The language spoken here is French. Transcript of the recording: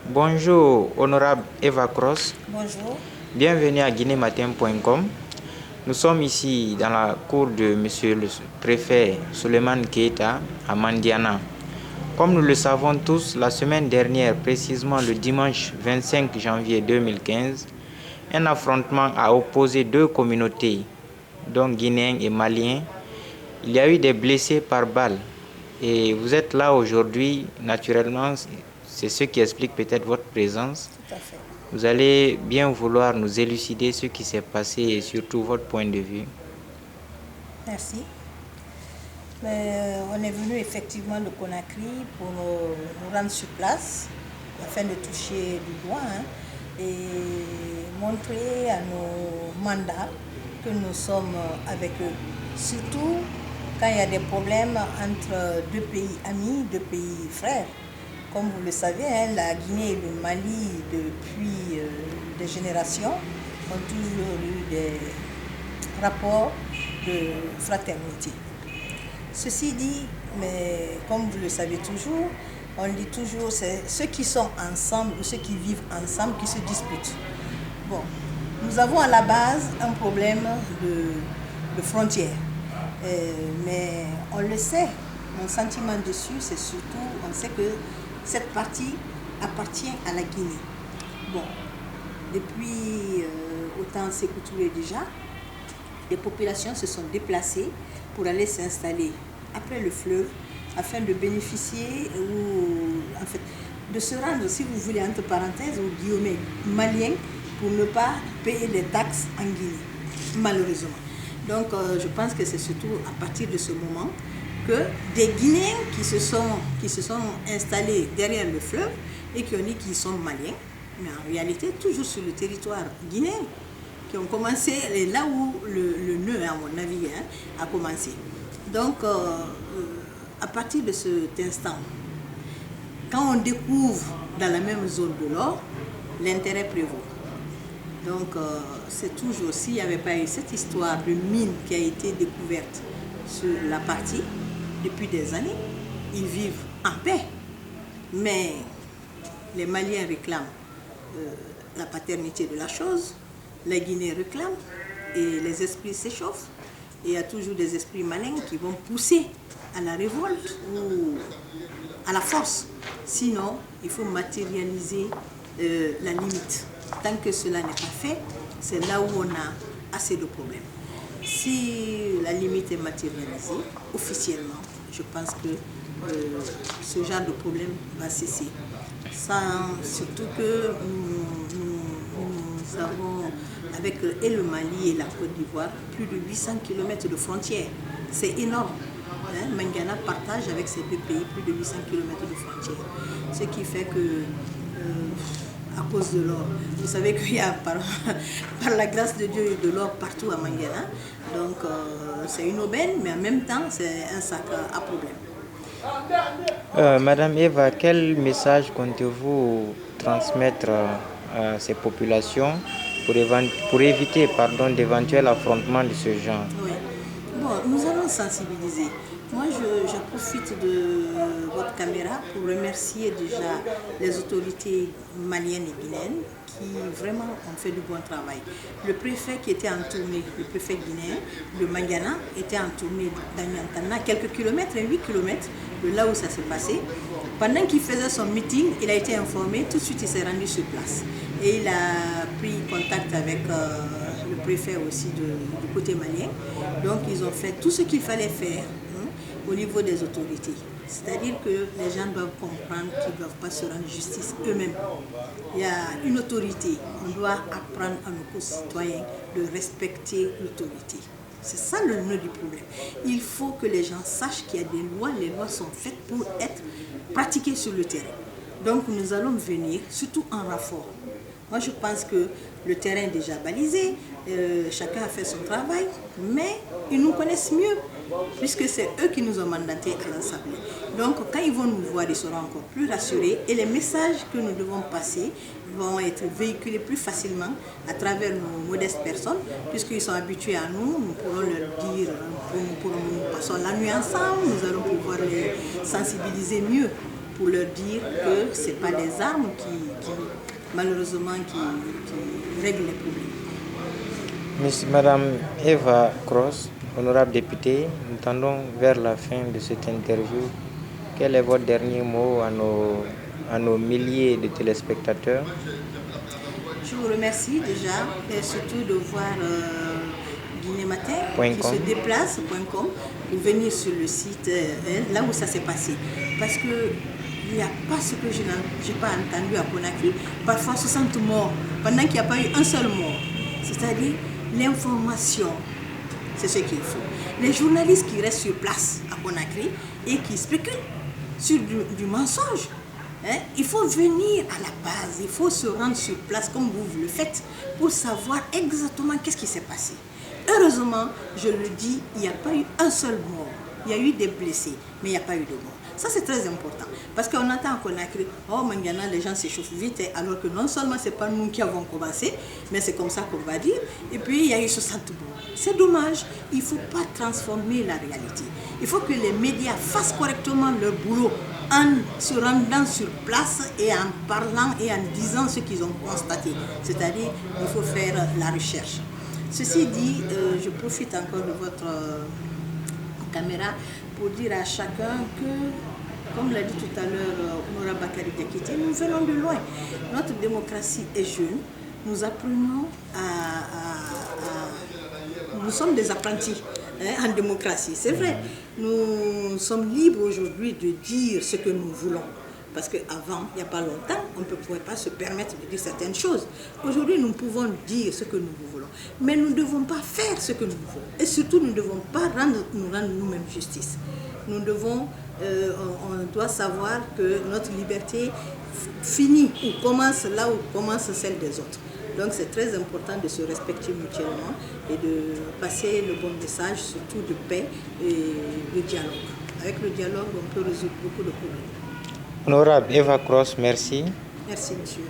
Bonjour, honorable Eva Cross. Bonjour. Bienvenue à guinématin.com. Nous sommes ici dans la cour de monsieur le préfet Souleymane Keita à Mandiana. Comme nous le savons tous, la semaine dernière, précisément le dimanche 25 janvier 2015, un affrontement a opposé deux communautés, donc guinéens et maliens. Il y a eu des blessés par balle. Et vous êtes là aujourd'hui, naturellement, c'est ce qui explique peut-être votre présence. Tout à fait. Vous allez bien vouloir nous élucider ce qui s'est passé et surtout votre point de vue. Merci. On est venu effectivement de Conakry pour nous rendre sur place afin de toucher du doigt et montrer à nos mandats que nous sommes avec eux. Surtout quand il y a des problèmes entre deux pays amis, deux pays frères. Comme vous le savez, la Guinée et le Mali, depuis des générations, ont toujours eu des rapports de fraternité. Ceci dit, mais comme vous le savez toujours, on dit toujours, c'est ceux qui sont ensemble ou ceux qui vivent ensemble qui se disputent. Bon, nous avons à la base un problème de frontières. Mais on le sait, mon sentiment dessus, c'est surtout, on sait que cette partie appartient à la Guinée. Bon, depuis autant Sékou Touré déjà, les populations se sont déplacées pour aller s'installer après le fleuve afin de bénéficier ou en fait de se rendre, si vous voulez, entre parenthèses, aux guillemets maliens pour ne pas payer les taxes en Guinée, malheureusement. Donc je pense que c'est surtout à partir de ce moment que des Guinéens qui se sont installés derrière le fleuve et qui ont dit qu'ils sont maliens, mais en réalité toujours sur le territoire guinéen, qui ont commencé là où le nœud, à mon avis, a commencé. Donc à partir de cet instant, quand on découvre dans la même zone de l'or, l'intérêt prévaut. Donc c'est toujours, s'il n'y avait pas eu cette histoire de mine qui a été découverte sur la partie depuis des années, ils vivent en paix. Mais les Maliens réclament la paternité de la chose, la Guinée réclame et les esprits s'échauffent. Et il y a toujours des esprits malins qui vont pousser à la révolte ou à la force. Sinon, il faut matérialiser la limite. Tant que cela n'est pas fait, c'est là où on a assez de problèmes. Si la limite est matérialisée officiellement, je pense que ce genre de problème va cesser. Surtout que nous avons, avec et le Mali et la Côte d'Ivoire, plus de 800 km de frontières. C'est énorme. Mandiana partage avec ces deux pays plus de 800 km de frontières. Ce qui fait que, à cause de l'or, vous savez qu'il y a par la grâce de Dieu de l'or partout à Mandiana. Donc c'est une aubaine, mais en même temps c'est un sac à problème. Madame Eva, quel message comptez-vous transmettre à ces populations pour éviter d'éventuels affrontements de ce genre? Oui. Bon, nous allons sensibiliser. Moi, je profite de votre caméra pour remercier déjà les autorités maliennes et guinéennes qui vraiment ont fait du bon travail. Le préfet qui était en tournée, le préfet guinéen de Mandiana, était en tournée dans Niantana, quelques kilomètres, 8 kilomètres de là où ça s'est passé. Pendant qu'il faisait son meeting, il a été informé, tout de suite il s'est rendu sur place. Et il a pris contact avec le préfet aussi du côté malien. Donc ils ont fait tout ce qu'il fallait faire au niveau des autorités. C'est-à-dire que les gens doivent comprendre qu'ils ne doivent pas se rendre justice eux-mêmes. Il y a une autorité. On doit apprendre à nos concitoyens de respecter l'autorité. C'est ça le nœud du problème. Il faut que les gens sachent qu'il y a des lois. Les lois sont faites pour être pratiquées sur le terrain. Donc nous allons venir, surtout en renfort. Moi je pense que le terrain est déjà balisé, chacun a fait son travail, mais ils nous connaissent mieux, puisque c'est eux qui nous ont mandatés à l'Assemblée. Donc quand ils vont nous voir, ils seront encore plus rassurés et les messages que nous devons passer vont être véhiculés plus facilement à travers nos modestes personnes, puisqu'ils sont habitués à nous, nous pourrons leur dire, nous passons la nuit ensemble, nous allons pouvoir les sensibiliser mieux. pour leur dire que ce n'est pas les armes qui malheureusement, qui règlent les problèmes. Madame Eva Cross, honorable députée, nous tendons vers la fin de cette interview. Quel est votre dernier mot à nos milliers de téléspectateurs? Je vous remercie déjà, et surtout de voir Guinée Matin qui se déplace.com pour venir sur le site là où ça s'est passé. Parce que il n'y a pas ce que je n'ai pas entendu à Conakry, parfois 60 morts, pendant qu'il n'y a pas eu un seul mort. C'est-à-dire l'information, c'est ce qu'il faut. Les journalistes qui restent sur place à Conakry et qui spéculent sur du mensonge, hein, il faut venir à la base, il faut se rendre sur place comme vous le faites pour savoir exactement qu'est-ce qui s'est passé. Heureusement, je le dis, il n'y a pas eu un seul mort. Il y a eu des blessés, mais il n'y a pas eu de mort. Ça, c'est très important. Parce qu'on entend à Conakry, oh, Mandiana, les gens s'échauffent vite, alors que non seulement ce n'est pas nous qui avons commencé, mais c'est comme ça qu'on va dire. Et puis, il y a eu 60 morts. C'est dommage. Il ne faut pas transformer la réalité. Il faut que les médias fassent correctement leur boulot en se rendant sur place et en parlant et en disant ce qu'ils ont constaté. C'est-à-dire, il faut faire la recherche. Ceci dit, je profite encore de votre caméra pour dire à chacun que, comme l'a dit tout à l'heure Honorable Bakary Diakité, nous venons de loin. Notre démocratie est jeune. Nous apprenons nous sommes des apprentis en démocratie. C'est vrai, nous sommes libres aujourd'hui de dire ce que nous voulons. Parce qu'avant, il n'y a pas longtemps, on ne pouvait pas se permettre de dire certaines choses. Aujourd'hui, nous pouvons dire ce que nous voulons. Mais nous ne devons pas faire ce que nous voulons. Et surtout, nous ne devons pas nous rendre nous-mêmes justice. Nous devons, on doit savoir que notre liberté finit ou commence là où commence celle des autres. Donc c'est très important de se respecter mutuellement et de passer le bon message, surtout de paix et de dialogue. Avec le dialogue, on peut résoudre beaucoup de problèmes. Honorable Eva Cross, merci. Merci, monsieur.